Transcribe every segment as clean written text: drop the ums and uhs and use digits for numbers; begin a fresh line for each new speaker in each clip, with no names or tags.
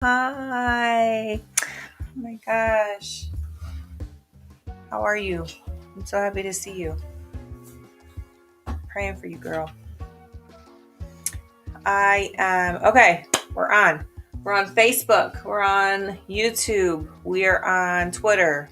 Hi. Oh my gosh. How are you? I'm so happy to see you. Praying for you, girl. I am okay. We're on. We're on Facebook. We're on YouTube. We're on Twitter.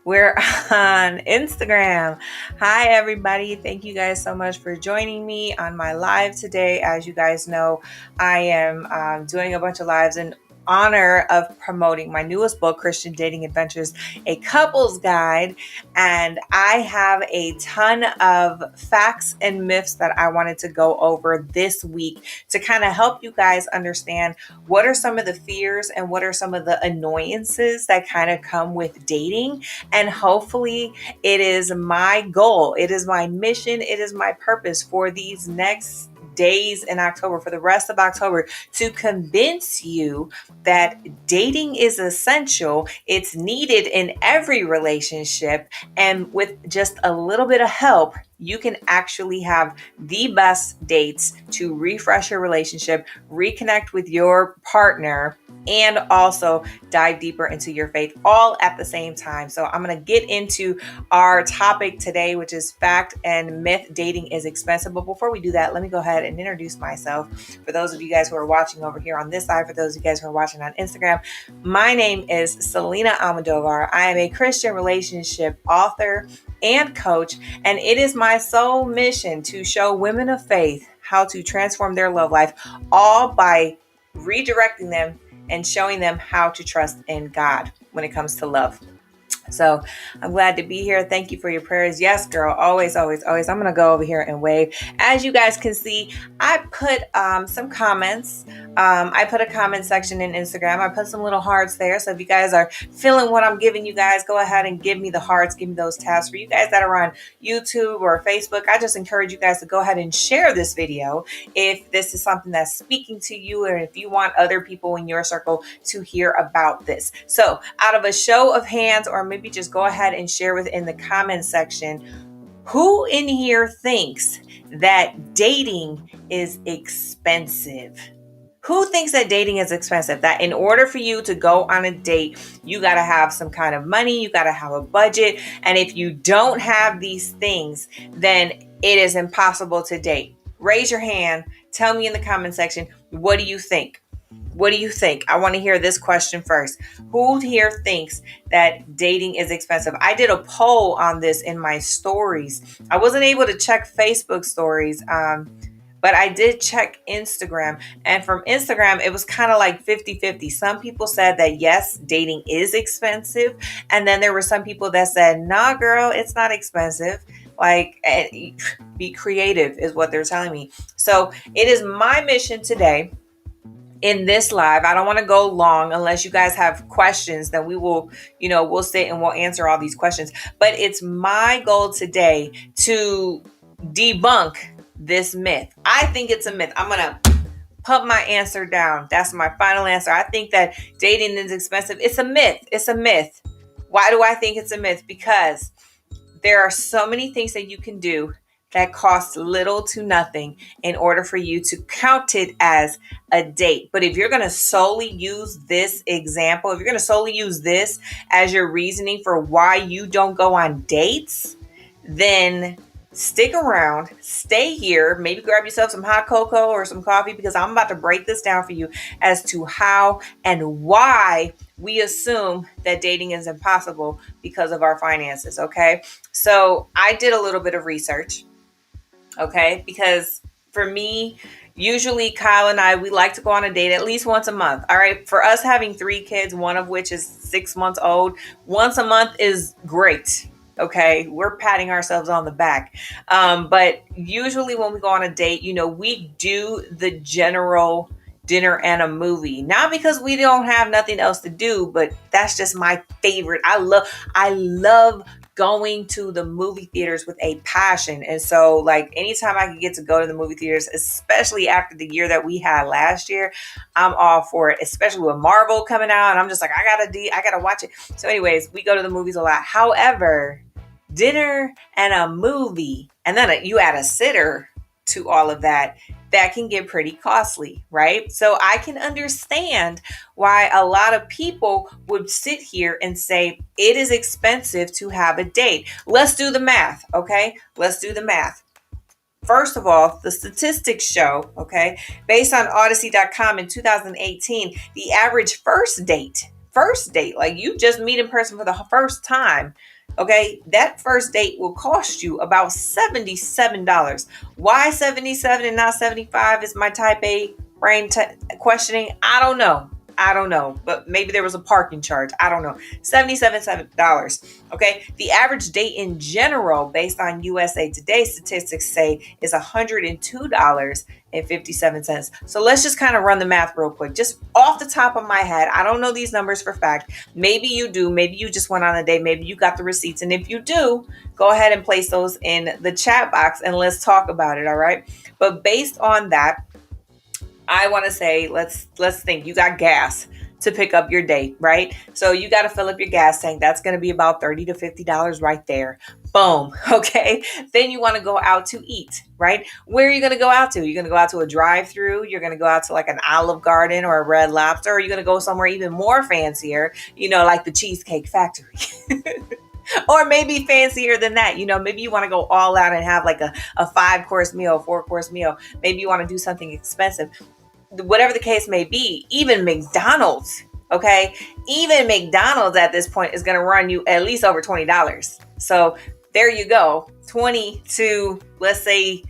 We're on Instagram. Hi, everybody. Thank you guys so much for joining me on my live today. As you guys know, I am doing a bunch of lives in honor of promoting my newest book, Christian Dating Adventures, a couples guide. And I have a ton of facts and myths that I wanted to go over this week to kind of help you guys understand what are some of the fears and what are some of the annoyances that kind of come with dating. And hopefully, it is my goal, it is my mission, it is my purpose for these next days in October, for the rest of October, to convince you that dating is essential. It's needed in every relationship. And with just a little bit of help, you can actually have the best dates to refresh your relationship, reconnect with your partner, and also dive deeper into your faith all at the same time. So I'm going to get into our topic today, which is fact and myth: dating is expensive. But before we do that, let me go ahead and introduce myself. For those of you guys who are watching over here on this side, for those of you guys who are watching on Instagram, my name is Selina Almodovar. I am a Christian relationship author and coach, and it is my sole mission to show women of faith how to transform their love life, all by redirecting them and showing them how to trust in God when it comes to love. So I'm glad to be here. Thank you for your prayers. Yes, girl. Always, always, always. I'm going to go over here and wave. As you guys can see, I put some comments. I put a comment section in Instagram. I put some little hearts there. So if you guys are feeling what I'm giving you guys, go ahead and give me the hearts. Give me those tabs. For you guys that are on YouTube or Facebook, I just encourage you guys to go ahead and share this video if this is something that's speaking to you, or if you want other people in your circle to hear about this. So out of a show of hands, or maybe just go ahead and share within the comment section, who in here thinks that dating is expensive? Who thinks that dating is expensive? That in order for you to go on a date, you got to have some kind of money, you got to have a budget. And if you don't have these things, then it is impossible to date. Raise your hand. Tell me in the comment section, what do you think? What do you think? I want to hear this question first. Who here thinks that dating is expensive? I did a poll on this in my stories. I wasn't able to check Facebook stories, but I did check Instagram. And from Instagram, it was kind of like 50-50. Some people said that yes, dating is expensive. And then there were some people that said, nah, girl, it's not expensive. Like, be creative is what they're telling me. So it is my mission today in this live. I don't want to go long unless you guys have questions, then we will, we'll sit and we'll answer all these questions. But it's my goal today to debunk this myth. I think it's a myth. I'm going to put my answer down. That's my final answer. I think that dating is expensive. It's a myth. It's a myth. Why do I think it's a myth? Because there are so many things that you can do that cost little to nothing in order for you to count it as a date. But if you're going to solely use this example, if you're going to solely use this as your reasoning for why you don't go on dates, then stick around, stay here, maybe grab yourself some hot cocoa or some coffee, because I'm about to break this down for you as to how and why we assume that dating is impossible because of our finances. Okay. So I did a little bit of research. Okay. Because for me, usually Kyle and I, we like to go on a date at least once a month. All right. For us having 3 kids, one of which is 6 months old, once a month is great. Okay, we're patting ourselves on the back. But usually when we go on a date, we do the general dinner and a movie. Not because we don't have nothing else to do, but that's just my favorite. I love going to the movie theaters with a passion. And so like anytime I can get to go to the movie theaters, especially after the year that we had last year, I'm all for it, especially with Marvel coming out. And I'm just like, I gotta watch it. So anyways, we go to the movies a lot. However, dinner and a movie, and then you add a sitter. to all of that, that can get pretty costly, right? So I can understand why a lot of people would sit here and say it is expensive to have a date. Let's do the math, okay? Let's do the math. First of all, the statistics show, okay, based on Odyssey.com in 2018, the average first date, like you just meet in person for the first time, okay, that first date will cost you about $77. Why 77 and not 75 is my type A brain questioning. I don't know, but maybe there was a parking charge. I don't know. $77. Okay. The average date in general, based on USA Today statistics, say is $102.57. So let's just kind of run the math real quick. Just off the top of my head, I don't know these numbers for fact. Maybe you do. Maybe you just went on a date. Maybe you got the receipts. And if you do, go ahead and place those in the chat box and let's talk about it. All right. But based on that, I want to say, let's think. You got gas to pick up your date, right? So you got to fill up your gas tank. That's going to be about $30 to $50 right there. Boom. Okay. Then you want to go out to eat, right? Where are you going to go out to? You're going to go out to a drive-through. You're going to go out to like an Olive Garden or a Red Lobster. Or you're going to go somewhere even more fancier, like the Cheesecake Factory. Or maybe fancier than that. Maybe you want to go all out and have like a 5-course meal, 4-course meal. Maybe you want to do something expensive. Whatever the case may be, even McDonald's, okay? Even McDonald's at this point is going to run you at least over $20. So there you go. 20 to, let's say,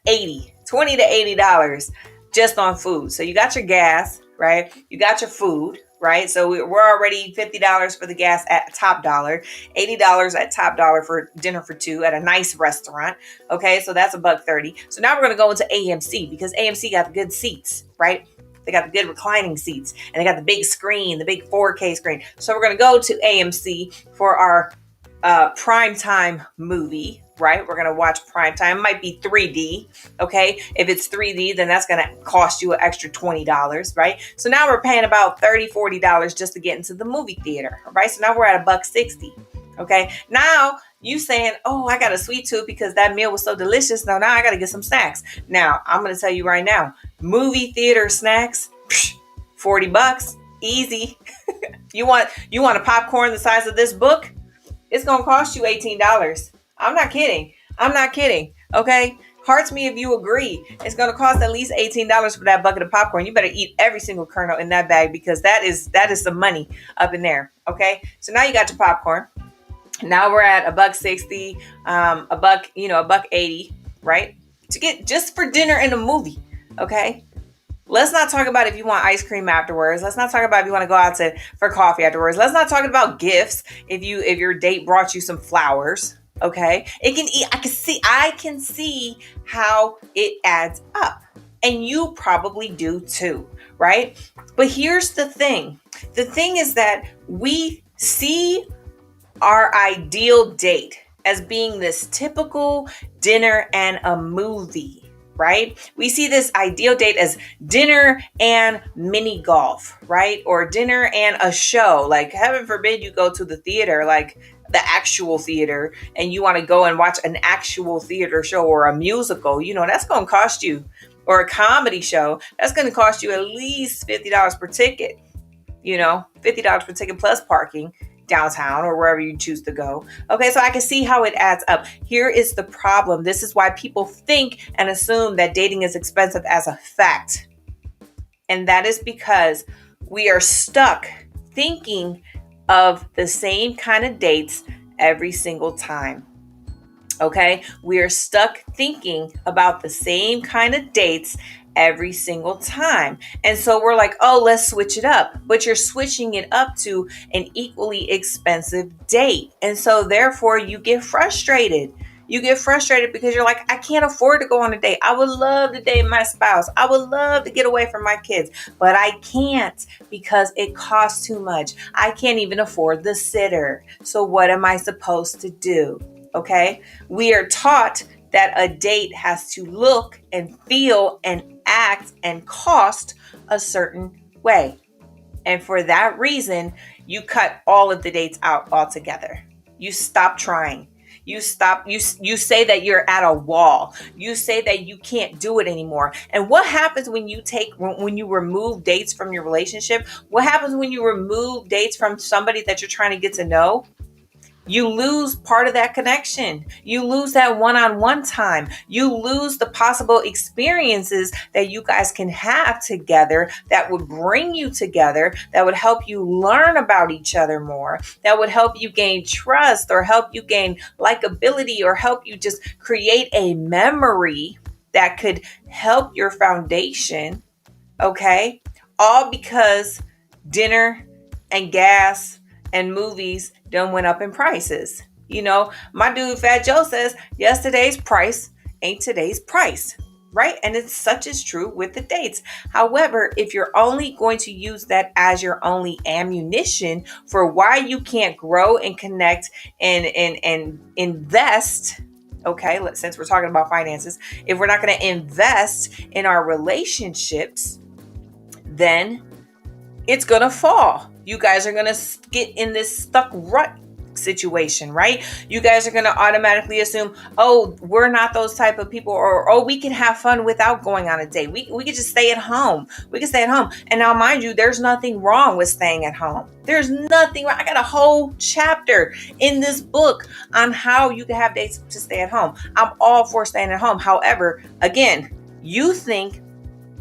80, $20 to $80 just on food. So you got your gas, right? You got your food, right? So we're already $50 for the gas at top dollar, $80 at top dollar for dinner for two at a nice restaurant. Okay, so that's $130. So now we're going to go into AMC because AMC got the good seats, right? They got the good reclining seats and they got the big screen, the big 4K screen. So we're going to go to AMC for our primetime movie, right? We're going to watch primetime. It might be 3D. Okay. If it's 3D, then that's going to cost you an extra $20, right? So now we're paying about $30, $40 just to get into the movie theater. All right. So now we're at $1.60. Okay. Now you saying, oh, I got a sweet tooth because that meal was so delicious. Now I got to get some snacks. Now I'm going to tell you right now, movie theater snacks, $40, easy. You want a popcorn the size of this book? It's going to cost you $18. I'm not kidding. Okay. Hearts me if you agree. It's going to cost at least $18 for that bucket of popcorn. You better eat every single kernel in that bag because that is some money up in there. Okay. So now you got your popcorn. Now we're at $1.60, $1.80, right? To get just for dinner and a movie. Okay. Let's not talk about if you want ice cream afterwards. Let's not talk about if you want to go out for coffee afterwards. Let's not talk about gifts if your date brought you some flowers. Okay. I can see how it adds up. And you probably do too, right? But here's the thing. The thing is that we see our ideal date as being this typical dinner and a movie. Right? We see this ideal date as dinner and mini golf, right? Or dinner and a show. Like heaven forbid you go to the theater, like the actual theater, and you want to go and watch an actual theater show or a musical, that's going to cost you, or a comedy show, that's going to cost you at least $50 per ticket, $50 per ticket plus parking downtown or wherever you choose to go. Okay, so I can see how it adds up. Here is the problem. This is why people think and assume that dating is expensive as a fact. And that is because we are stuck thinking of the same kind of dates every single time. Okay, we are stuck thinking about the same kind of dates every single time. And so we're like, oh, let's switch it up. But you're switching it up to an equally expensive date. And so therefore you get frustrated. You get frustrated because you're like, I can't afford to go on a date. I would love to date my spouse. I would love to get away from my kids, but I can't because it costs too much. I can't even afford the sitter. So what am I supposed to do? Okay. We are taught that a date has to look and feel and act and cost a certain way. And for that reason, you cut all of the dates out altogether. You stop trying. You stop, you say that you're at a wall. You say that you can't do it anymore. And what happens when you remove dates from your relationship? What happens when you remove dates from somebody that you're trying to get to know? You lose part of that connection. You lose that one-on-one time. You lose the possible experiences that you guys can have together that would bring you together, that would help you learn about each other more, that would help you gain trust or help you gain likability or help you just create a memory that could help your foundation. Okay? All because dinner and gas and movies done went up in prices. My dude Fat Joe says yesterday's price ain't today's price. Right? And it's such is true with the dates. However, if you're only going to use that as your only ammunition for why you can't grow and connect and invest, okay, since we're talking about finances, if we're not going to invest in our relationships, then it's going to fall. You guys are going to get in this stuck rut situation, right? You guys are going to automatically assume, oh, we're not those type of people, or oh, we can have fun without going on a date. We can just stay at home. We can stay at home. And now, mind you, there's nothing wrong with staying at home. There's nothing wrong. I got a whole chapter in this book on how you can have dates to stay at home. I'm all for staying at home. However, again, you think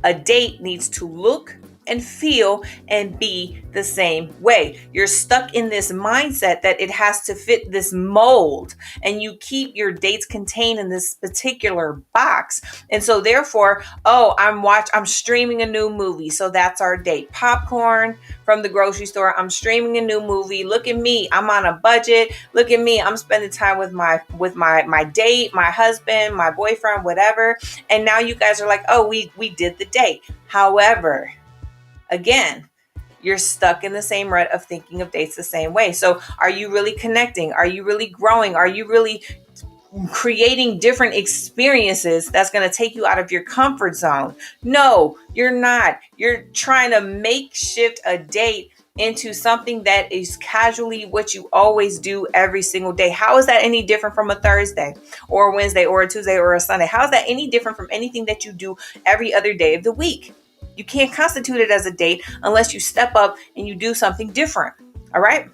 a date needs to look and feel and be the same way. You're stuck in this mindset that it has to fit this mold, and you keep your dates contained in this particular box. And so therefore, I'm streaming a new movie, so that's our date. Popcorn from the grocery store. I'm streaming a new movie. Look at me. I'm on a budget. Look at me. I'm spending time with my date, my husband, my boyfriend, whatever. And now you guys are like, oh, we did the date. However, again, you're stuck in the same rut of thinking of dates the same way. So are you really connecting? Are you really growing? Are you really creating different experiences that's going to take you out of your comfort zone? No, you're not. You're trying to makeshift a date into something that is casually what you always do every single day. How is that any different from a Thursday or a Wednesday or a Tuesday or a Sunday? How is that any different from anything that you do every other day of the week? You can't constitute it as a date unless you step up and you do something different. All right.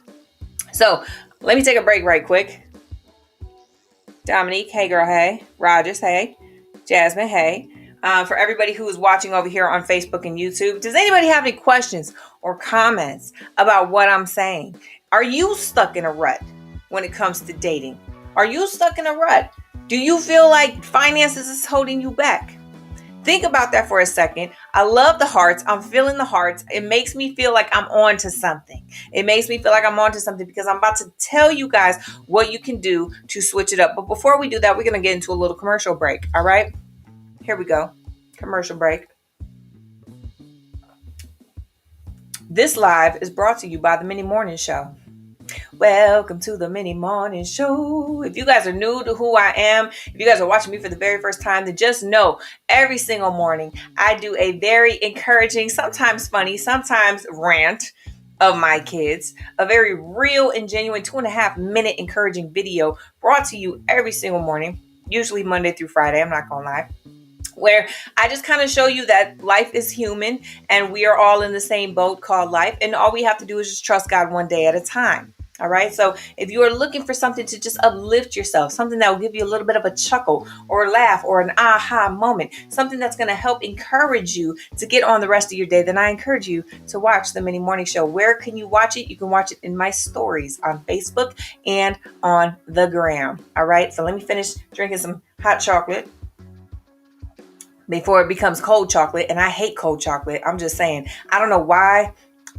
So let me take a break right quick. Dominique, hey girl, hey. Rogers, hey. Jasmine, hey. For everybody who is watching over here on Facebook and YouTube, does anybody have any questions or comments about what I'm saying? Are you stuck in a rut when it comes to dating? Are you stuck in a rut? Do you feel like finances is holding you back? Think about that for a second. I love the hearts. I'm feeling the hearts. It makes me feel like I'm on to something. It makes me feel like I'm on to something because I'm about to tell you guys what you can do to switch it up. But before we do that, we're going to get into a little commercial break. All right? Here we go. Commercial break. This live is brought to you by the Mini Morning Show. Welcome to the Mini Morning Show. If you guys are new to who I am, if you guys are watching me for the very first time, then just know every single morning I do a very encouraging, sometimes funny, sometimes rant of my kids, a very real and genuine 2.5 minute encouraging video brought to you every single morning, usually Monday through Friday. I'm not gonna lie. Where I just kind of show you that life is human and we are all in the same boat called life. And all we have to do is just trust God one day at a time. All right. So if you are looking for something to just uplift yourself, something that will give you a little bit of a chuckle or a laugh or an aha moment, something that's going to help encourage you to get on the rest of your day, then I encourage you to watch the Mini Morning Show. Where can you watch it? You can watch it in my stories on Facebook and on the gram. All right. So let me finish drinking some hot chocolate before it becomes cold chocolate. And I hate cold chocolate. I'm just saying, I don't know why.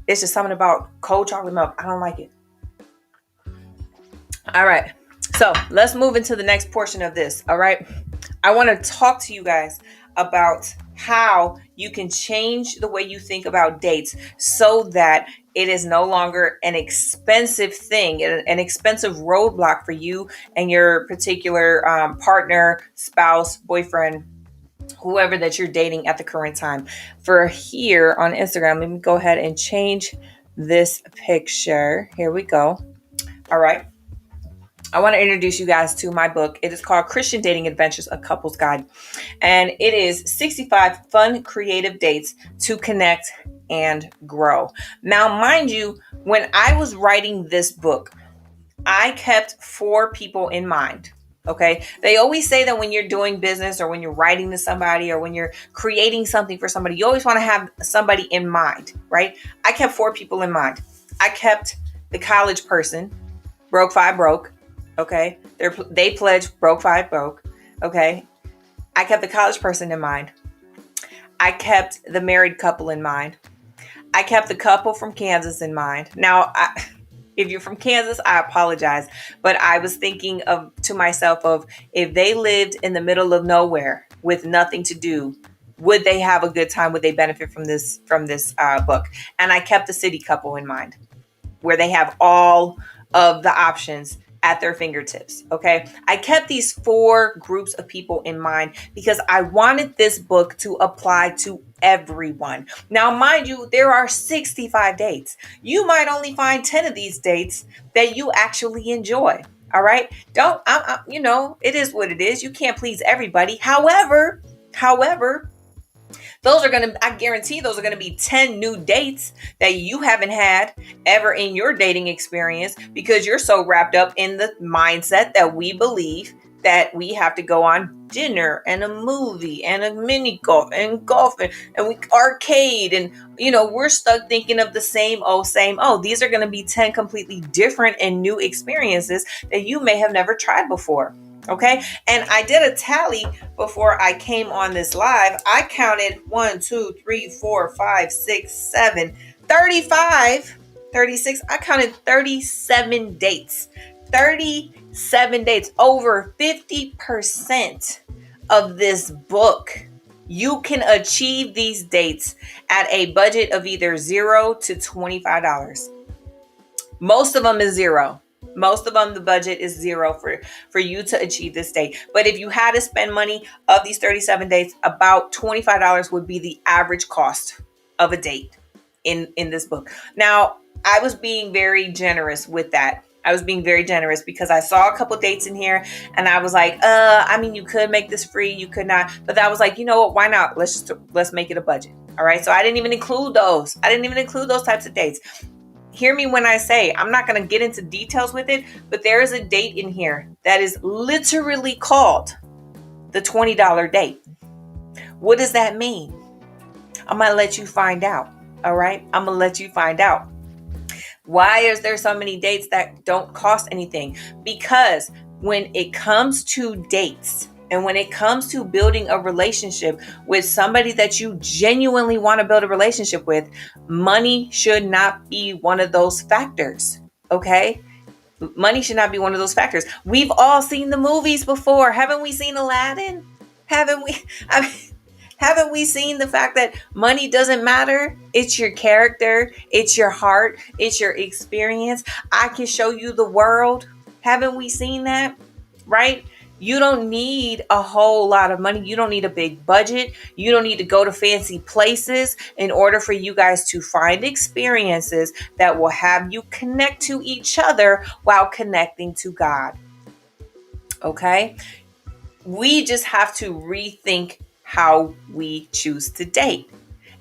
It's just something about cold chocolate milk. I don't like it. All right. So let's move into the next portion of this. All right. I want to talk to you guys about how you can change the way you think about dates so that it is no longer an expensive thing, an expensive roadblock for you and your particular partner, spouse, boyfriend, whoever that you're dating at the current time. For here on Instagram, let me go ahead and change this picture. Here we go. All right. I want to introduce you guys to my book. It is called Christian Dating Adventures, A Couple's Guide. And it is 65 fun, creative dates to connect and grow. Now, mind you, when I was writing this book, I kept 4 people in mind. Okay. They always say that when you're doing business or when you're writing to somebody or when you're creating something for somebody, you always want to have somebody in mind, right? I kept 4 people in mind. I kept the college person, broke 5 broke. Okay. They pledged broke 5 broke. Okay. I kept the college person in mind. I kept the married couple in mind. I kept the couple from Kansas in mind. Now, if you're from Kansas, I apologize, but I was thinking to myself of if they lived in the middle of nowhere with nothing to do, would they have a good time? Would they benefit from this book? And I kept the city couple in mind, where they have all of the options at their fingertips. Okay. I kept these 4 groups of people in mind because I wanted this book to apply to everyone. Now, mind you, there are 65 dates. You might only find 10 of these dates that you actually enjoy. All right. It is what it is. You can't please everybody. However, I guarantee those are going to be 10 new dates that you haven't had ever in your dating experience because you're so wrapped up in the mindset that we believe that we have to go on dinner and a movie and a mini golf and we arcade and we're stuck thinking of the same old. These are going to be 10 completely different and new experiences that you may have never tried before. Okay. And I did a tally before I came on this live. I counted 1, 2, 3, 4, 5, 6, 7, 35, 36. I counted 37 dates. 37 dates. Over 50% of this book. You can achieve these dates at a budget of either $0 to $25. Most of them is $0. Most of them, the budget is $0 for you to achieve this date. But if you had to spend money of these 37 dates, about $25 would be the average cost of a date in this book. Now, I was being very generous with that. I was being very generous because I saw a couple dates in here and I was like, you could make this free, you could not. But I was like, you know what, why not? Let's make it a budget. All right. So I didn't even include those. I didn't even include those types of dates. Hear me when I say I'm not going to get into details with it, but there is a date in here that is literally called the $20 date. What does that mean? I'm going to let you find out. All right. I'm going to let you find out. Why is there so many dates that don't cost anything? Because when it comes to dates and when it comes to building a relationship with somebody that you genuinely want to build a relationship with, money should not be one of those factors. Okay? Money should not be one of those factors. We've all seen the movies before. Haven't we seen Aladdin? Haven't we seen the fact that money doesn't matter? It's your character, it's your heart, it's your experience. I can show you the world. Haven't we seen that? Right? You don't need a whole lot of money. You don't need a big budget. You don't need to go to fancy places in order for you guys to find experiences that will have you connect to each other while connecting to God. Okay? We just have to rethink how we choose to date.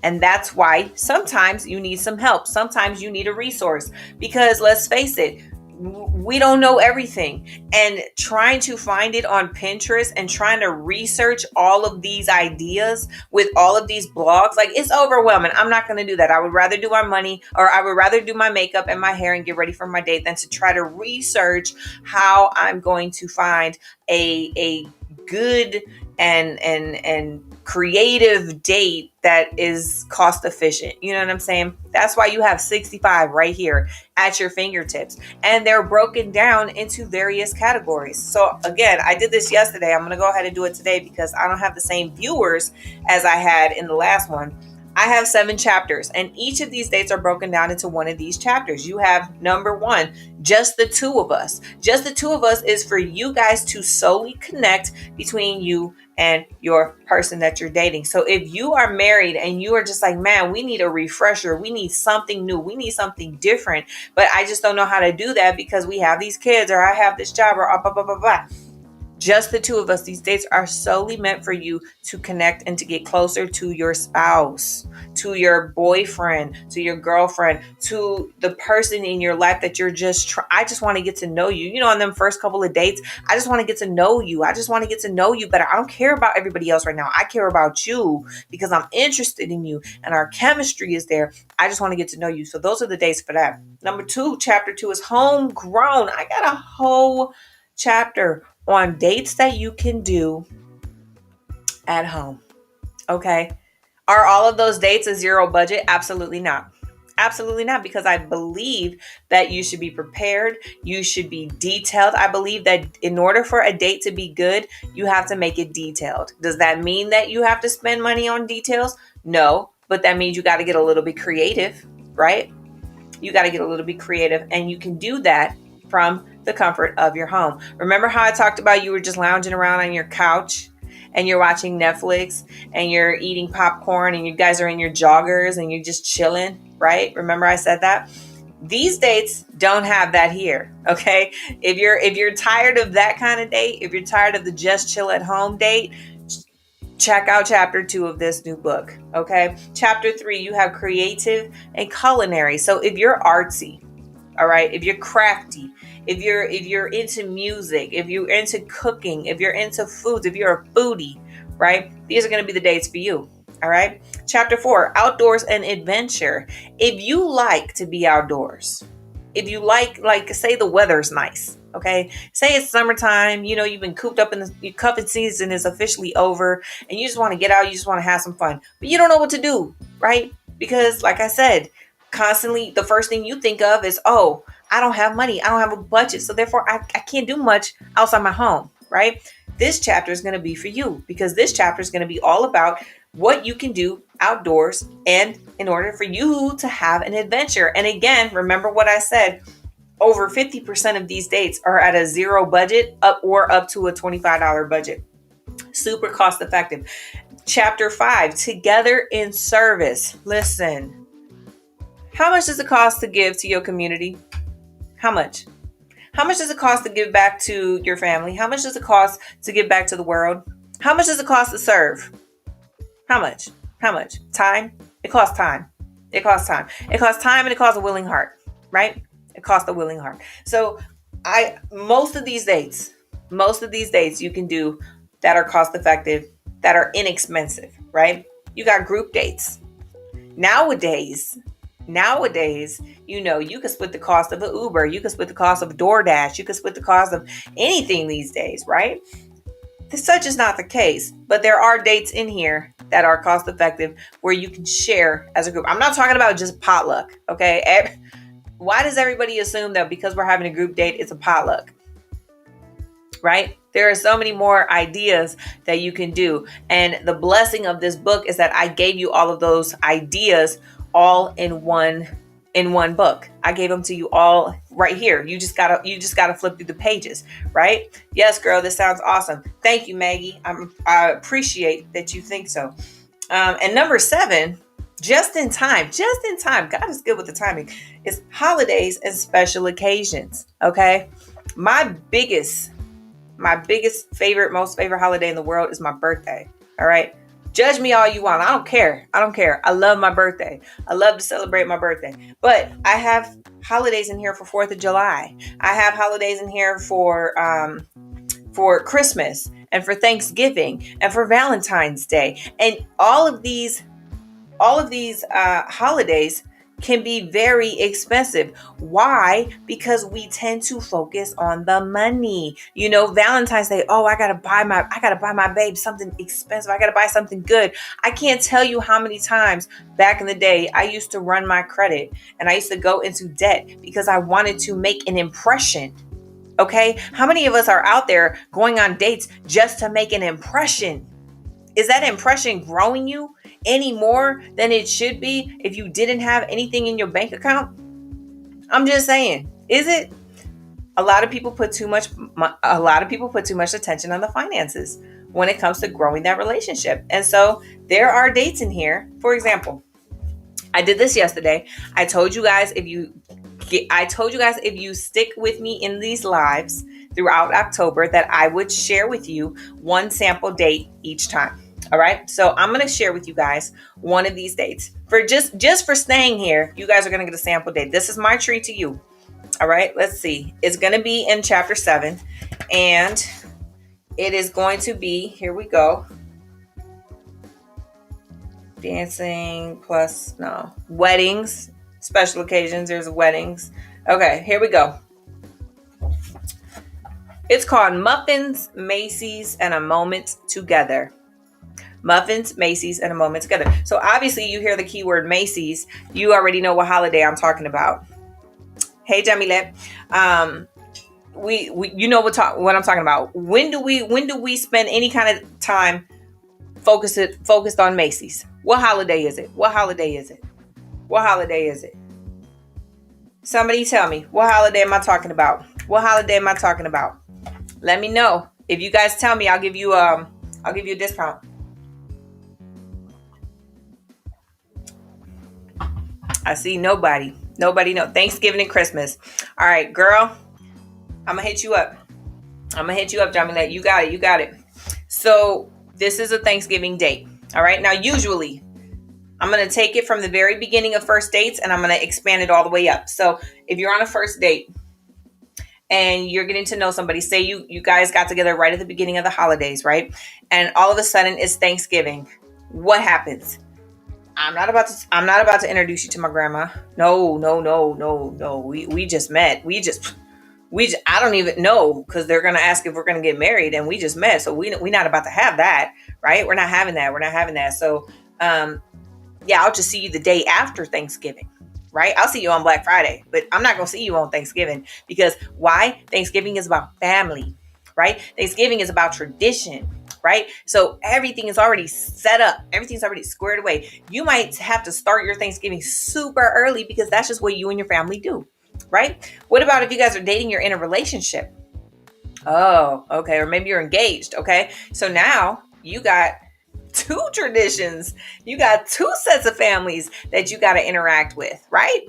And that's why sometimes you need some help. Sometimes you need a resource because let's face it, we don't know everything, and trying to find it on Pinterest and trying to research all of these ideas with all of these blogs, like it's overwhelming. I'm not going to do that. I would rather do my money, or I would rather do my makeup and my hair and get ready for my date than to try to research how I'm going to find a good and creative date that is cost efficient. You know what I'm saying? That's why you have 65 right here at your fingertips, and they're broken down into various categories. So again, I did this yesterday. I'm going to go ahead and do it today because I don't have the same viewers as I had in the last one. I have 7 chapters, and each of these dates are broken down into one of these chapters. You have number 1, just the two of us. Just the two of us is for you guys to solely connect between you and your person that you're dating. So if you are married and you are just like, man, we need a refresher, we need something new, we need something different, but I just don't know how to do that because we have these kids or I have this job or blah, blah, blah, blah. Just the two of us. These dates are solely meant for you to connect and to get closer to your spouse, to your boyfriend, to your girlfriend, to the person in your life that you're I just want to get to know you. You know, on them first couple of dates, I just want to get to know you. I just want to get to know you better. I don't care about everybody else right now. I care about you because I'm interested in you and our chemistry is there. I just want to get to know you. So those are the dates for that. Number 2, chapter 2 is homegrown. I got a whole chapter on dates that you can do at home. Okay. Are all of those dates a zero budget? Absolutely not. Absolutely not, because I believe that you should be prepared. You should be detailed. I believe that in order for a date to be good, you have to make it detailed. Does that mean that you have to spend money on details? No, but that means you got to get a little bit creative, right? You got to get a little bit creative, and you can do that from the comfort of your home. Remember how I talked about you were just lounging around on your couch and you're watching Netflix and you're eating popcorn and you guys are in your joggers and you're just chilling, right? Remember I said that? These dates don't have that here, okay? If you're tired of that kind of date, if you're tired of the just chill at home date, check out chapter 2 of this new book, okay? Chapter 3, you have creative and culinary. So if you're artsy, all right, if you're crafty, if you're into music, if you're into cooking, if you're into foods, if you're a foodie, right? These are going to be the dates for you. All right. Chapter 4, outdoors and adventure. If you like to be outdoors, if you like say the weather's nice, okay? Say it's summertime, you know, you've been cooped up in your cuffing season is officially over and you just want to get out, you just want to have some fun, but you don't know what to do, right? Because like I said, constantly the first thing you think of is, oh, I don't have money, I don't have a budget, so therefore I can't do much outside my home, right? This chapter is going to be for you because this chapter is going to be all about what you can do outdoors and in order for you to have an adventure. And again, remember what I said, over 50% of these dates are at a zero budget up to a $25 budget. Super cost effective. Chapter 5, together in service. Listen, how much does it cost to give to your community? How much? How much does it cost to give back to your family? How much does it cost to give back to the world? How much does it cost to serve? How much? How much? Time? It costs time. It costs time. It costs time and it costs a willing heart, right? It costs a willing heart. So most of these dates you can do that are cost effective, that are inexpensive, right? You got group dates. Nowadays, you know, you can split the cost of an Uber. You can split the cost of DoorDash. You can split the cost of anything these days, right? Such is not the case, but there are dates in here that are cost effective where you can share as a group. I'm not talking about just potluck, okay? Why does everybody assume that because we're having a group date, it's a potluck, right? There are so many more ideas that you can do. And the blessing of this book is that I gave you all of those ideas all in one book. I gave them to you all right here. You just gotta flip through the pages, right? Yes, girl, this sounds awesome. Thank you, Maggie. I appreciate that you think so. And number 7, just in time. God is good with the timing. It's holidays and special occasions. Okay. My biggest favorite, most favorite holiday in the world is my birthday. All right. Judge me all you want. I don't care. I love my birthday. I love to celebrate my birthday. But I have holidays in here for 4th of July. I have holidays in here for Christmas and for Thanksgiving and for Valentine's Day. And all of these holidays can be very expensive. Why? Because we tend to focus on the money. You know, Valentine's Day, oh, I gotta buy my babe something expensive. I gotta buy something good. I can't tell you how many times back in the day I used to run my credit and I used to go into debt because I wanted to make an impression. Okay? How many of us are out there going on dates just to make an impression? Is that impression growing you? any more than it should be if you didn't have anything in your bank account? I'm just saying, is it? A lot of people put too much attention on the finances when it comes to growing that relationship. And so there are dates in here. For example, I did this yesterday. I told you guys if you stick with me in these lives throughout October that I would share with you one sample date each time. All right. So I'm going to share with you guys one of these dates. For just for staying here, you guys are going to get a sample date. This is my treat to you. All right, let's see. It's going to be in chapter 7, and it is going to be, here we go. Dancing plus, no, weddings, special occasions. There's weddings. Okay, here we go. It's called Muffins, Macy's, and a Moment Together. Muffins, Macy's, and a Moment Together. So obviously you hear the keyword Macy's. You already know what holiday I'm talking about. Hey, Jamile. We you know what I'm talking about. When do we spend any kind of time focused on Macy's? What holiday is it? What holiday is it? What holiday is it? Somebody tell me, what holiday am I talking about? What holiday am I talking about? Let me know. If you guys tell me, I'll give you a discount. I see nobody. Nobody know. Thanksgiving and Christmas. All right, girl. I'm going to hit you up. Jamila. You got it. So this is a Thanksgiving date. All right. Now, usually I'm going to take it from the very beginning of first dates and I'm going to expand it all the way up. So if you're on a first date and you're getting to know somebody, say you guys got together right at the beginning of the holidays, right? And all of a sudden it's Thanksgiving. What happens? I'm not about to introduce you to my grandma. No. We just met. I don't even know, because they're going to ask if we're going to get married, and we just met. So we're not about to have that, right? We're not having that. So, yeah, I'll just see you the day after Thanksgiving, right? I'll see you on Black Friday, but I'm not going to see you on Thanksgiving, because why? Thanksgiving is about family, right? Thanksgiving is about tradition, right? So everything is already set up. Everything's already squared away. You might have to start your Thanksgiving super early, because that's just what you and your family do, right? What about if you guys are dating, you're in a relationship? Oh, okay. Or maybe you're engaged. Okay. So now you got two traditions. You got two sets of families that you got to interact with, right?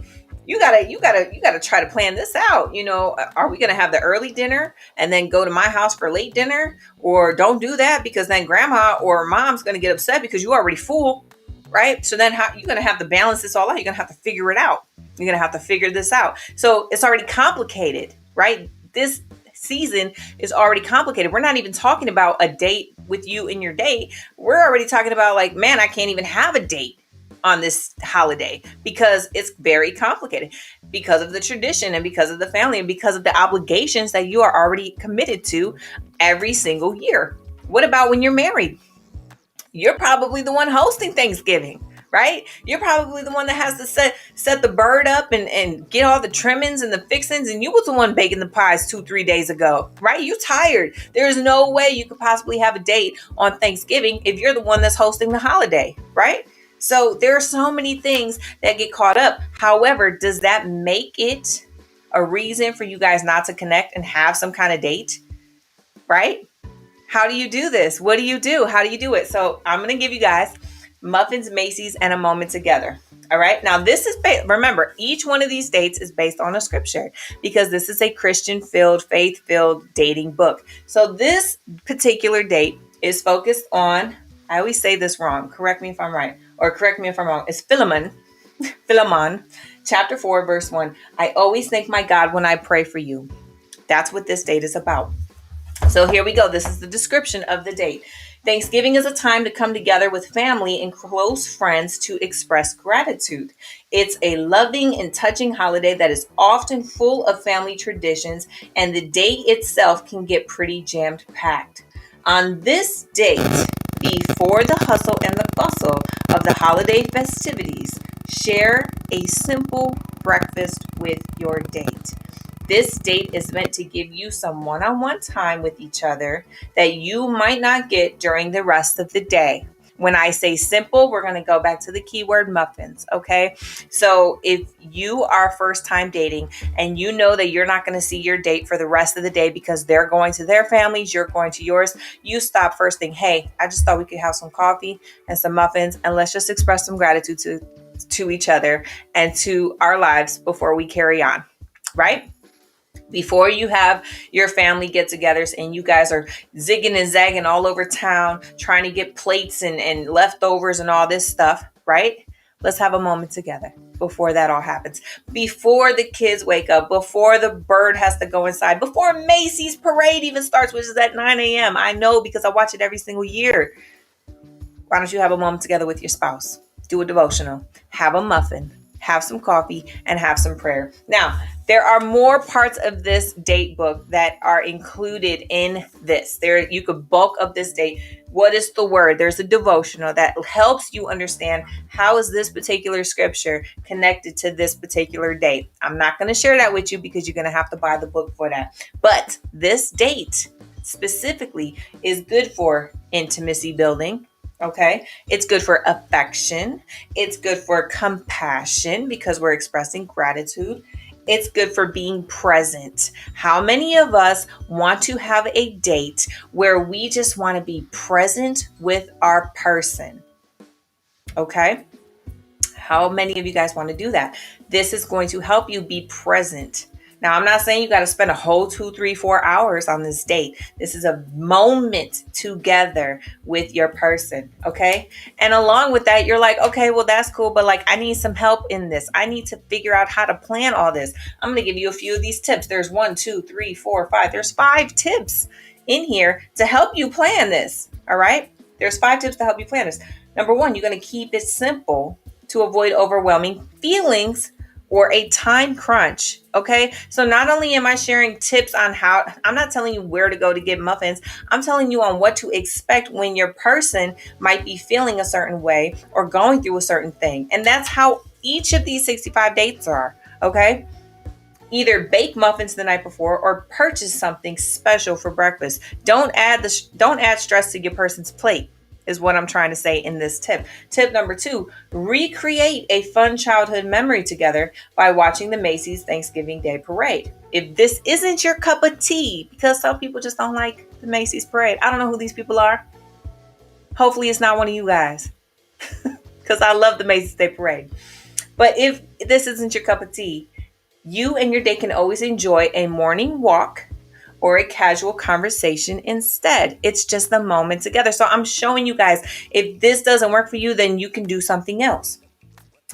You gotta try to plan this out. You know, are we gonna have the early dinner and then go to my house for late dinner? Or don't do that, because then grandma or mom's gonna get upset because you already full, right? So then how you're gonna have to balance this all out? You're gonna have to figure it out. You're gonna have to figure this out. So it's already complicated, right? This season is already complicated. We're not even talking about a date with you and your date. We're already talking about, like, man, I can't even have a date on this holiday, because it's very complicated, because of the tradition and because of the family and because of the obligations that you are already committed to every single year. What about when you're married? You're probably the one hosting Thanksgiving, right? You're probably the one that has to set the bird up and get all the trimmings and the fixings, and you was the one baking the pies 2-3 days ago, right? You tired. There's no way you could possibly have a date on Thanksgiving if you're the one that's hosting the holiday, right? So there are so many things that get caught up. However, does that make it a reason for you guys not to connect and have some kind of date, right? How do you do this? What do you do? How do you do it? So I'm going to give you guys Muffins, Macy's, and a Moment Together. All right. Now this is remember, each one of these dates is based on a scripture, because this is a Christian-filled, faith-filled dating book. So this particular date is focused on, I always say this wrong. Correct me if I'm right, or correct me if I'm wrong. It's Philemon, chapter 4, verse 1. I always thank my God when I pray for you. That's what this date is about. So here we go. This is the description of the date. Thanksgiving is a time to come together with family and close friends to express gratitude. It's a loving and touching holiday that is often full of family traditions, and the day itself can get pretty jam-packed. On this date, before the hustle and the bustle of the holiday festivities, share a simple breakfast with your date. This date is meant to give you some one-on-one time with each other that you might not get during the rest of the day. When I say simple, we're going to go back to the keyword muffins. Okay. So if you are first time dating and you know that you're not going to see your date for the rest of the day because they're going to their families, you're going to yours, you stop first thing. Hey, I just thought we could have some coffee and some muffins and let's just express some gratitude to each other and to our lives before we carry on. Right? Before you have your family get-togethers and you guys are zigging and zagging all over town trying to get plates and leftovers and all this stuff, right? Let's have a moment together before that all happens. Before the kids wake up, before the bird has to go inside, before Macy's parade even starts, which is at 9 a.m. I know because I watch it every single year. Why don't you have a moment together with your spouse? Do a devotional, have a muffin, have some coffee, and have some prayer. Now, there are more parts of this date book that are included in this. There, you could bulk up this date. What is the word? There's a devotional that helps you understand how is this particular scripture connected to this particular date. I'm not going to share that with you because you're going to have to buy the book for that. But this date specifically is good for intimacy building. Okay. It's good for affection. It's good for compassion because we're expressing gratitude. It's good for being present. How many of us want to have a date where we just want to be present with our person? Okay. How many of you guys want to do that? This is going to help you be present. Now, I'm not saying you got to spend a whole 2, 3, 4 hours on this date. This is a moment together with your person. Okay. And along with that, you're like, okay, well, that's cool. But like, I need some help in this. I need to figure out how to plan all this. I'm going to give you a few of these tips. There's 1, 2, 3, 4, 5. There's 5 tips in here to help you plan this. All right. There's 5 tips to help you plan this. Number 1, you're going to keep it simple to avoid overwhelming feelings or a time crunch. Okay. So not only am I sharing tips on how, I'm not telling you where to go to get muffins. I'm telling you on what to expect when your person might be feeling a certain way or going through a certain thing. And that's how each of these 65 dates are. Okay. Either bake muffins the night before or purchase something special for breakfast. Don't add stress to your person's plate, is what I'm trying to say in this tip. Tip number 2, recreate a fun childhood memory together by watching the Macy's Thanksgiving Day Parade. If this isn't your cup of tea, because some people just don't like the Macy's Parade. I don't know who these people are. Hopefully it's not one of you guys, because I love the Macy's Day Parade. But if this isn't your cup of tea, you and your date can always enjoy a morning walk or a casual conversation instead. It's just the moment together. So I'm showing you guys, if this doesn't work for you, then you can do something else.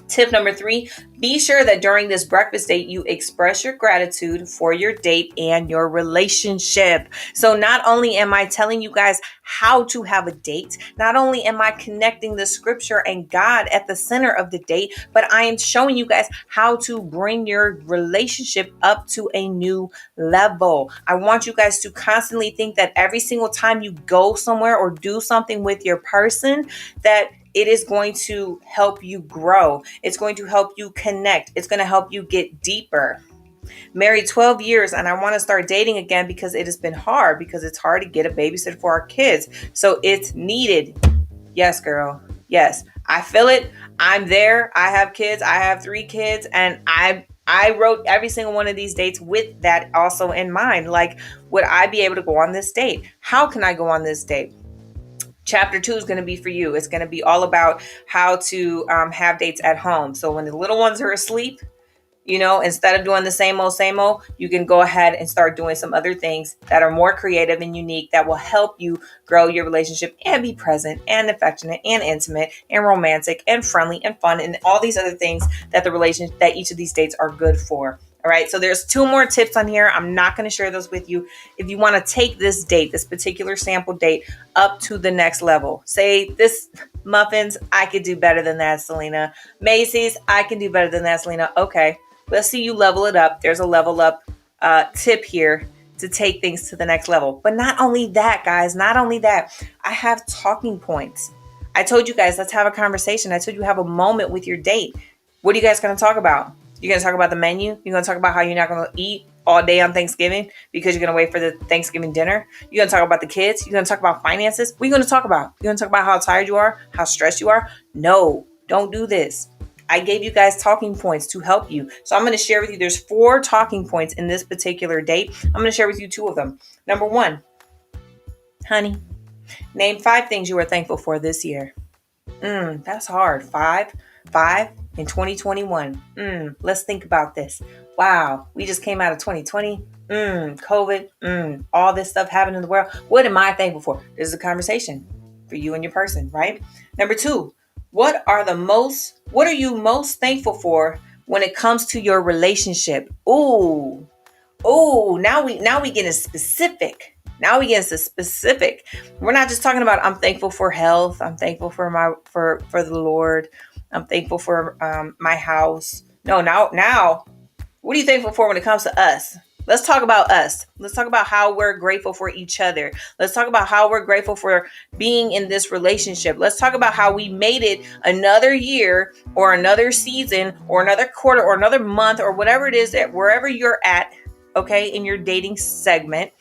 Tip number 3, be sure that during this breakfast date, you express your gratitude for your date and your relationship. So not only am I telling you guys how to have a date, not only am I connecting the scripture and God at the center of the date, but I am showing you guys how to bring your relationship up to a new level. I want you guys to constantly think that every single time you go somewhere or do something with your person, that it is going to help you grow. It's going to help you connect. It's going to help you get deeper. Married 12 years and I want to start dating again because it has been hard, because it's hard to get a babysitter for our kids. So it's needed. Yes, girl. Yes. I feel it. I'm there. I have kids. I have 3 kids and I wrote every single one of these dates with that also in mind. Like, would I be able to go on this date? How can I go on this date? Chapter 2 is going to be for you. It's going to be all about how to have dates at home. So when the little ones are asleep, instead of doing the same old, you can go ahead and start doing some other things that are more creative and unique that will help you grow your relationship and be present and affectionate and intimate and romantic and friendly and fun and all these other things that that each of these dates are good for. All right. So there's 2 more tips on here. I'm not going to share those with you. If you want to take this date, this particular sample date, up to the next level, say this muffins, I could do better than that, Selina. Macy's, I can do better than that, Selina. Okay. Let's see you level it up. There's a level up tip here to take things to the next level. But not only that, guys, I have talking points. I told you guys, let's have a conversation. I told you have a moment with your date. What are you guys going to talk about? You're going to talk about the menu. You're going to talk about how you're not going to eat all day on Thanksgiving because you're going to wait for the Thanksgiving dinner? You're going to talk about the kids? You're going to talk about finances? What are you going to talk about? You're going to talk about how tired you are, how stressed you are? No, don't do this. I gave you guys talking points to help you. So I'm going to share with you, there's 4 talking points in this particular date. I'm going to share with you 2 of them. Number 1, honey, name 5 things you are thankful for this year. That's hard. 5 in 2021. Let's think about this. Wow, we just came out of 2020. COVID. All this stuff happening in the world. What am I thankful for? This is a conversation for you and your person, right? Number 2, what are you most thankful for when it comes to your relationship? Now we getting specific. We're not just talking about I'm thankful for health. I'm thankful for for the Lord. I'm thankful for my house. No, now, what are you thankful for when it comes to us? Let's talk about us. Let's talk about how we're grateful for each other. Let's talk about how we're grateful for being in this relationship. Let's talk about how we made it another year or another season or another quarter or another month or whatever it is that wherever you're at, okay, in your dating segment.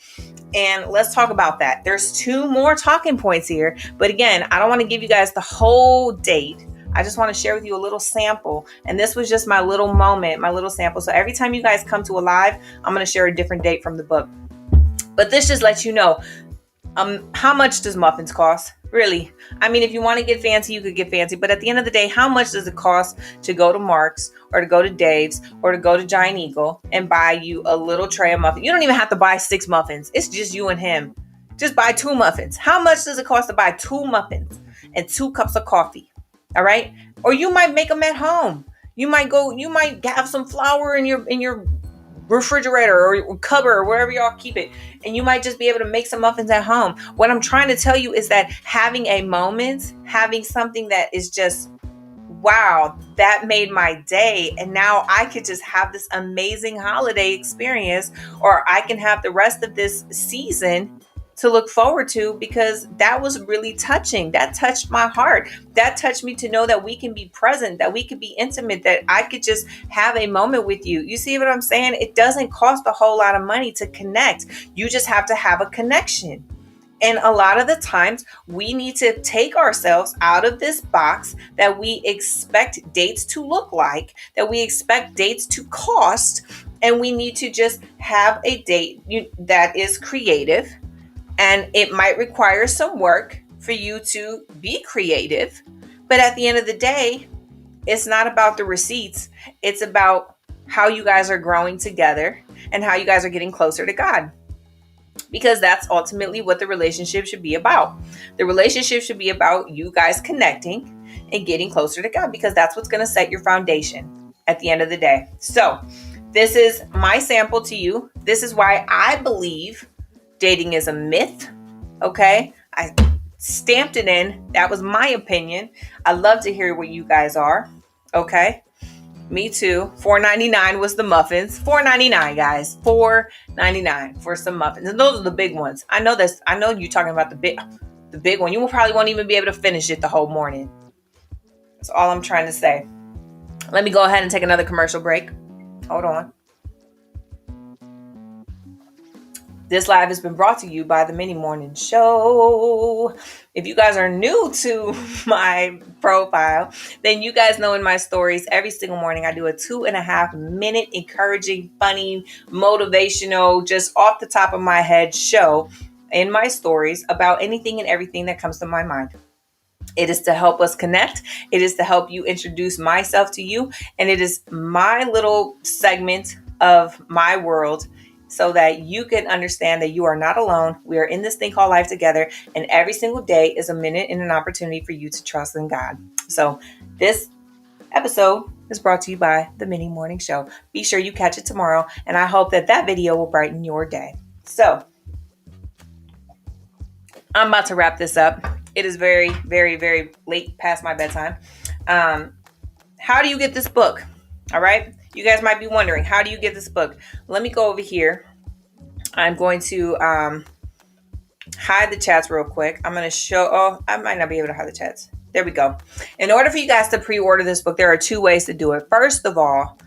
And let's talk about that. There's 2 more talking points here. But again, I don't want to give you guys the whole date. I just want to share with you a little sample. And this was just my little moment, my little sample. So every time you guys come to a live, I'm going to share a different date from the book. But this just lets you know, how much does muffins cost? Really? I mean, if you want to get fancy, you could get fancy. But at the end of the day, how much does it cost to go to Mark's or to go to Dave's or to go to Giant Eagle and buy you a little tray of muffins? You don't even have to buy 6 muffins. It's just you and him. Just buy 2 muffins. How much does it cost to buy 2 muffins and 2 cups of coffee? All right. Or you might make them at home. You might have some flour in your refrigerator or cupboard or wherever y'all keep it, and you might just be able to make some muffins at home. What I'm trying to tell you is that having a moment, having something that is just, wow, that made my day, and now I could just have this amazing holiday experience, or I can have the rest of this season to look forward to, because that was really touching. That touched my heart. That touched me to know that we can be present, that we could be intimate, that I could just have a moment with you. You see what I'm saying? It doesn't cost a whole lot of money to connect. You just have to have a connection. And a lot of the times we need to take ourselves out of this box that we expect dates to look like, that we expect dates to cost, and we need to just have a date that is creative. And it might require some work for you to be creative. But at the end of the day, it's not about the receipts. It's about how you guys are growing together and how you guys are getting closer to God. Because that's ultimately what the relationship should be about. The relationship should be about you guys connecting and getting closer to God, because that's what's going to set your foundation at the end of the day. So this is my sample to you. This is why I believe dating is a myth. Okay. I stamped it in. That was my opinion. I love to hear what you guys are. Okay. Me too. $4.99 was the muffins. $4.99, guys. $4.99 for some muffins. And those are the big ones. I know this. I know you're talking about the big one. You probably won't even be able to finish it the whole morning. That's all I'm trying to say. Let me go ahead and take another commercial break. Hold on. This live has been brought to you by the Mini Morning Show. If you guys are new to my profile, then you guys know in my stories, every single morning I do a 2.5 minute encouraging, funny, motivational, just off the top of my head show in my stories about anything and everything that comes to my mind. It is to help us connect. It is to help you introduce myself to you. And it is my little segment of my world, so that you can understand that you are not alone. We are in this thing called life together, and every single day is a minute and an opportunity for you to trust in God. So this episode is brought to you by the Mini Morning Show. Be sure you catch it tomorrow, and I hope that video will brighten your day. So I'm about to wrap this up. It is very, very, very late past my bedtime. How do you get this book? All right. You guys might be wondering, how do you get this book? Let me go over here. I'm going to hide the chats real quick. I'm going to show, I might not be able to hide the chats. There we go. In order for you guys to pre-order this book, there are 2 ways to do it. First of all,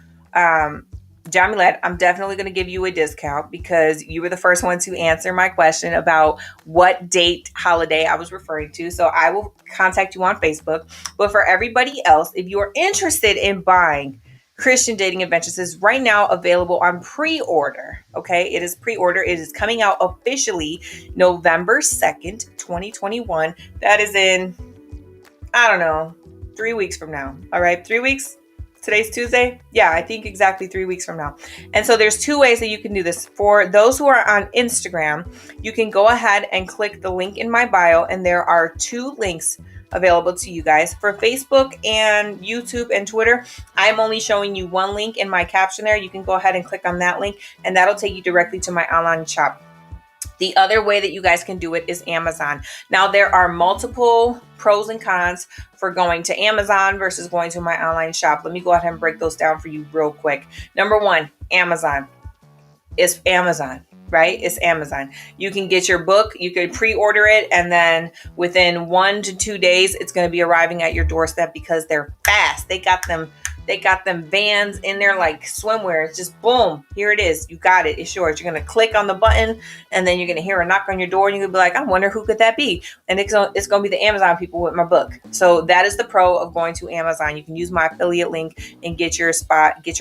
Jamilette, I'm definitely going to give you a discount because you were the first one to answer my question about what date holiday I was referring to. So I will contact you on Facebook. But for everybody else, if you are interested in buying Christian Dating Adventures, is right now available on pre-order. Okay, it is pre-order. It is coming out officially November 2nd, 2021. That is in, I don't know, 3 weeks from now. All right, 3 weeks. Today's Tuesday. Yeah, I think exactly 3 weeks from now. And so there's two ways that you can do this. For those who are on Instagram, you can go ahead and click the link in my bio, and there are two links available to you guys. For Facebook and YouTube and Twitter, I'm only showing you one link in my caption there. You can go ahead and click on that link, and that'll take you directly to my online shop. The other way that you guys can do it is Amazon. Now, there are multiple pros and cons for going to Amazon versus going to my online shop. Let me go ahead and break those down for you real quick. Number one, Amazon. It's Amazon, right? It's Amazon. You can get your book, you can pre-order it, and then within 1 to 2 days, it's going to be arriving at your doorstep because they're fast. They got them vans in there like swimwear. It's just boom, here it is. You got it. It's yours. You're going to click on the button, and then you're going to hear a knock on your door, and you're going to be like, I wonder who could that be? And it's going to be the Amazon people with my book. So that is the pro of going to Amazon. You can use my affiliate link and get your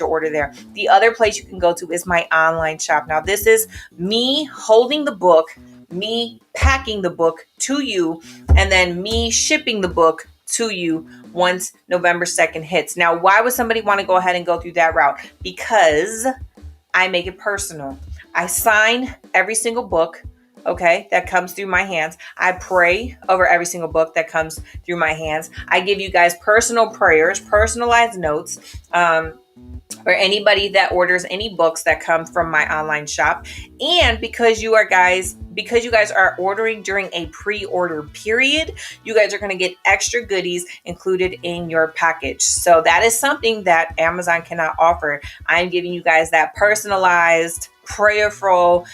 order there. The other place you can go to is my online shop. Now, this is me holding the book, me packing the book to you, and then me shipping the book to you once November 2nd hits. Now, why would somebody want to go ahead and go through that route? Because I make it personal. I sign every single book, okay, that comes through my hands. I pray over every single book that comes through my hands. I give you guys personal prayers, personalized notes, for anybody that orders any books that come from my online shop. And because you guys are ordering during a pre-order period, you guys are going to get extra goodies included in your package. So that is something that Amazon cannot offer. I'm giving you guys that personalized, prayerful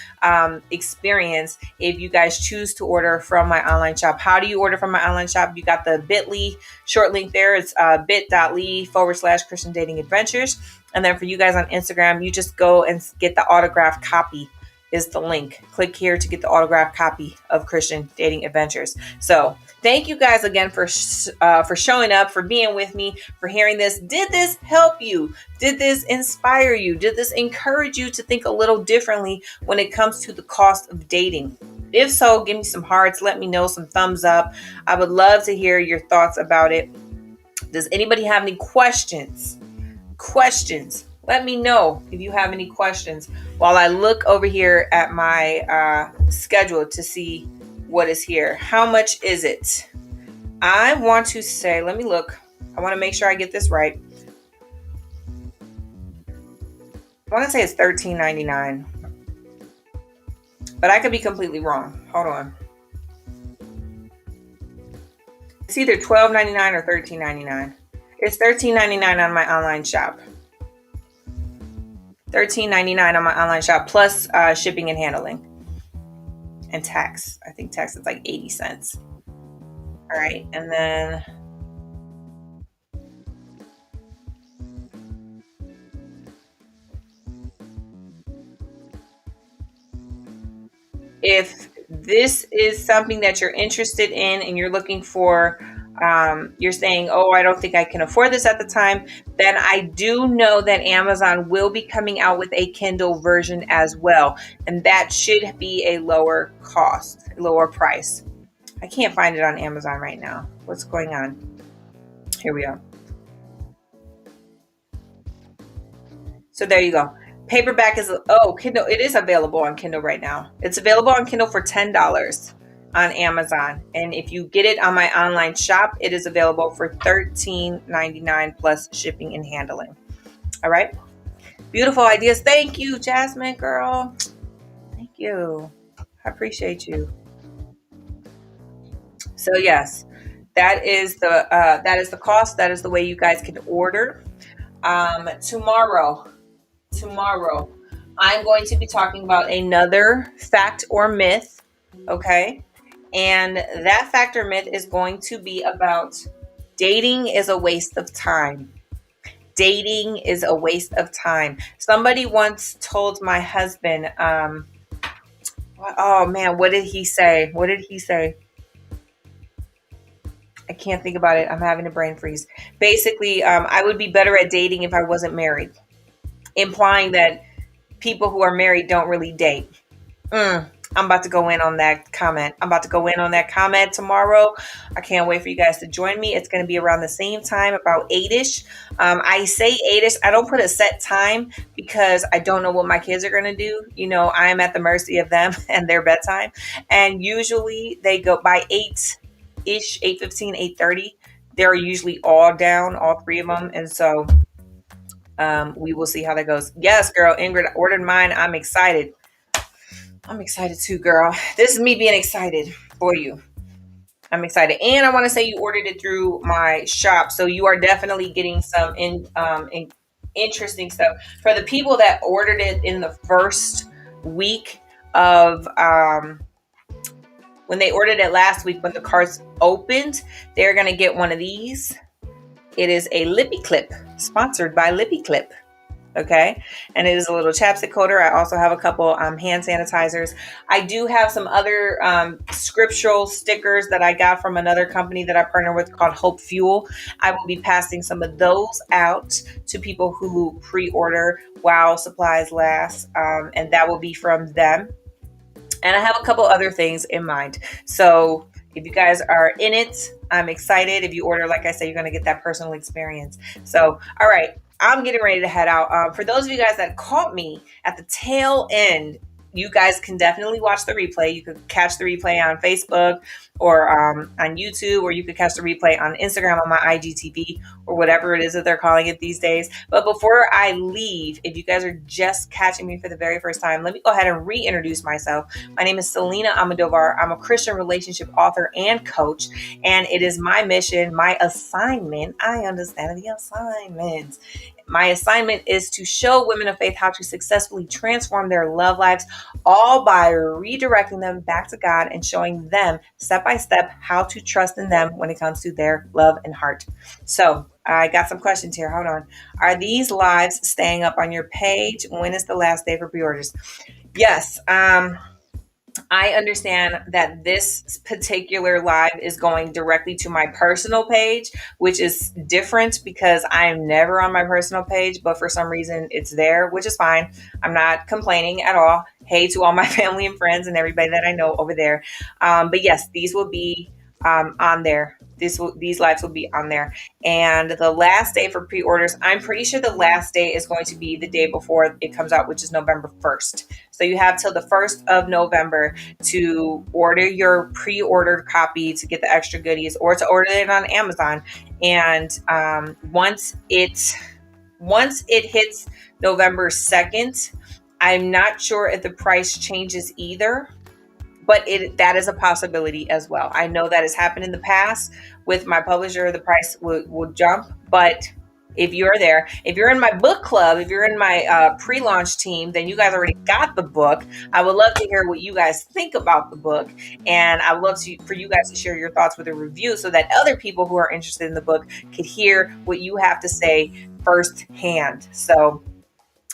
experience if you guys choose to order from my online shop. How do you order from my online shop? You got the bit.ly short link there. It's bit.ly/Christian Dating Adventures. And then for you guys on Instagram, you just go and get the autographed copy is the link. Click here to get the autographed copy of Christian Dating Adventures. So thank you guys again for showing up, for being with me, for hearing this. Did this help you? Did this inspire you? Did this encourage you to think a little differently when it comes to the cost of dating? If so, give me some hearts. Let me know, some thumbs up. I would love to hear your thoughts about it. Does anybody have any questions? Let me know if you have any questions while I look over here at my schedule to see what is here. How much is it? I want to say, let me look. I want to make sure I get this right. I want to say it's $13.99, but I could be completely wrong. Hold on. It's either $12.99 or $13.99. It's $13.99 on my online shop. $13.99 on my online shop plus shipping and handling and tax. I think tax is like 80 cents. All right, and then if this is something that you're interested in and you're looking for, you're saying, oh, I don't think I can afford this at the time, then I do know that Amazon will be coming out with a Kindle version as well. And that should be a lower cost, lower price. I can't find it on Amazon right now. What's going on? Here we go. So there you go. Paperback is, Kindle. It is available on Kindle right now. It's available on Kindle for $10 on Amazon. And if you get it on my online shop, it is available for $13.99 plus shipping and handling. All right. Beautiful ideas. Thank you, Jasmine girl. Thank you. I appreciate you. So yes, that is the cost. That is the way you guys can order. Tomorrow, I'm going to be talking about another fact or myth. Okay. And that fact or myth is going to be about dating is a waste of time. dating is a waste of time. Somebody once told my husband, oh man, what did he say? What did he say? I can't think about it. I'm having a brain freeze. Basically, I would be better at dating if I wasn't married, implying that people who are married don't really date. I'm about to go in on that comment. I'm about to go in on that comment tomorrow. I can't wait for you guys to join me. It's going to be around the same time, about 8ish. I say 8ish. I don't put a set time because I don't know what my kids are going to do. You know, I'm at the mercy of them and their bedtime. And usually they go by 8ish, 8:15, 8:30. They're usually all down, all three of them. And so we will see how that goes. Yes, girl, Ingrid ordered mine. I'm excited. I'm excited too, girl. This is me being excited for you. I'm excited. And I want to say you ordered it through my shop. So you are definitely getting some interesting stuff. For the people that ordered it in the first week of when they ordered it last week, when the carts opened, they're going to get one of these. It is a lippy clip, sponsored by Lippy Clip. Okay, and it is a little chapstick holder. I also have a couple hand sanitizers. I do have some other scriptural stickers that I got from another company that I partner with called Hope Fuel. I will be passing some of those out to people who pre-order while supplies last, and that will be from them. And I have a couple other things in mind. So if you guys are in it, I'm excited. If you order, like I said, you're going to get that personal experience. So, all right. I'm getting ready to head out. For those of you guys that caught me at the tail end, you guys can definitely watch the replay. You could catch the replay on Facebook or on YouTube, or you could catch the replay on Instagram on my IGTV or whatever it is that they're calling it these days. But before I leave, if you guys are just catching me for the very first time, let me go ahead and reintroduce myself. My name is Selina Almodovar. I'm a Christian relationship author and coach, and it is my mission, my assignment. I understand the assignments. My assignment is to show women of faith how to successfully transform their love lives, all by redirecting them back to God and showing them step by step how to trust in them when it comes to their love and heart. So I got some questions here. Hold on. Are these lives staying up on your page? When is the last day for pre-orders? Yes. I understand that this particular live is going directly to my personal page, which is different because I'm never on my personal page, but for some reason it's there, which is fine. I'm not complaining at all. Hey to all my family and friends and everybody that I know over there. But yes, these will be on there. These lives will be on there. And the last day for pre-orders, I'm pretty sure the last day is going to be the day before it comes out, which is November 1st. So you have till the 1st of November to order your pre-ordered copy to get the extra goodies, or to order it on Amazon. And once it hits November 2nd, I'm not sure if the price changes either. But that is a possibility as well. I know that has happened in the past with my publisher. The price will jump. But if you're there, if you're in my book club, if you're in my pre-launch team, then you guys already got the book. I would love to hear what you guys think about the book. And I would love for you guys to share your thoughts with a review so that other people who are interested in the book could hear what you have to say firsthand. So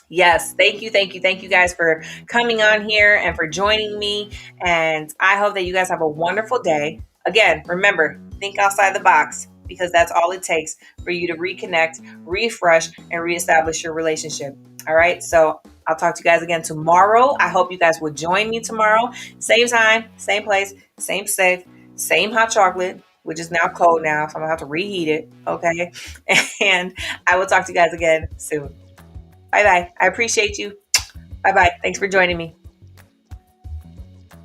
yes, thank you guys for coming on here and for joining me. And I hope that you guys have a wonderful day. Again, remember, think outside the box, because that's all it takes for you to reconnect, refresh, and reestablish your relationship. All right, so I'll talk to you guys again tomorrow. I hope you guys will join me tomorrow. Same time, same place, same safe, same hot chocolate, which is now cold now, so I'm gonna have to reheat it. Okay, and I will talk to you guys again soon. Bye-bye. I appreciate you. Bye-bye. Thanks for joining me.